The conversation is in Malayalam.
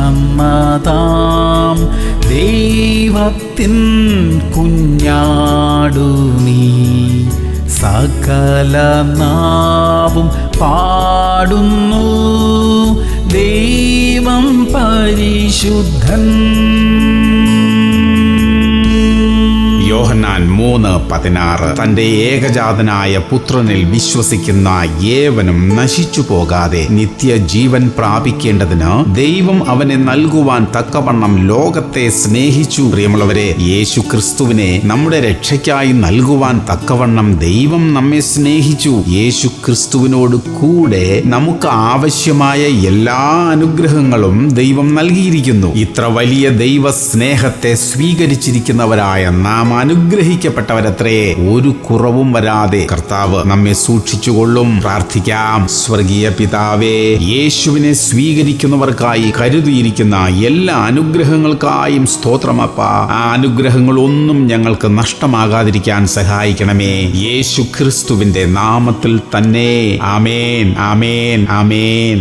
പിറന്നതാം ദൈവത്തിൻ കുഞ്ഞാടു നീ. സകല നാവും പാടുന്നു ദൈവം പരിശുദ്ധൻ. യോഹന്നാൻ 3:16. തന്റെ ഏകജാതനായ പുത്രനിൽ വിശ്വസിക്കുന്ന ഏവനും നശിച്ചു പോകാതെ നിത്യജീവൻ പ്രാപിക്കേണ്ടതിന് ദൈവം അവനെ നൽകുവാൻ തക്കവണ്ണം ലോകത്തെ സ്നേഹിച്ചു. പ്രിയമുള്ളവരെ, യേശു ക്രിസ്തുവിനെ നമ്മുടെ രക്ഷയ്ക്കായി നൽകുവാൻ തക്കവണ്ണം ദൈവം നമ്മെ സ്നേഹിച്ചു. യേശു ക്രിസ്തുവിനോട് കൂടെ നമുക്ക് ആവശ്യമായ എല്ലാ അനുഗ്രഹങ്ങളും ദൈവം നൽകിയിരിക്കുന്നു. ഇത്ര വലിയ ദൈവ സ്നേഹത്തെ സ്വീകരിച്ചിരിക്കുന്നവരായ നാം അനുഗ്രഹിക്കപ്പെട്ടവരത്രേ. ഒരു കുറവും വരാതെ കർത്താവ് നമ്മെ സൂക്ഷിച്ചുകൊള്ളും. പ്രാർത്ഥിക്കാം. സ്വർഗീയ പിതാവേ, യേശുവിനെ സ്വീകരിക്കുന്നവർക്കായി കരുതിയിരിക്കുന്ന എല്ലാ അനുഗ്രഹങ്ങൾക്കായും സ്തോത്രമപ്പ. ആ അനുഗ്രഹങ്ങളൊന്നും ഞങ്ങൾക്ക് നഷ്ടമാകാതിരിക്കാൻ സഹായിക്കണമേ. യേശു ക്രിസ്തുവിന്റെ നാമത്തിൽ തന്നെ. ആമേൻ, ആമേൻ, ആമേൻ.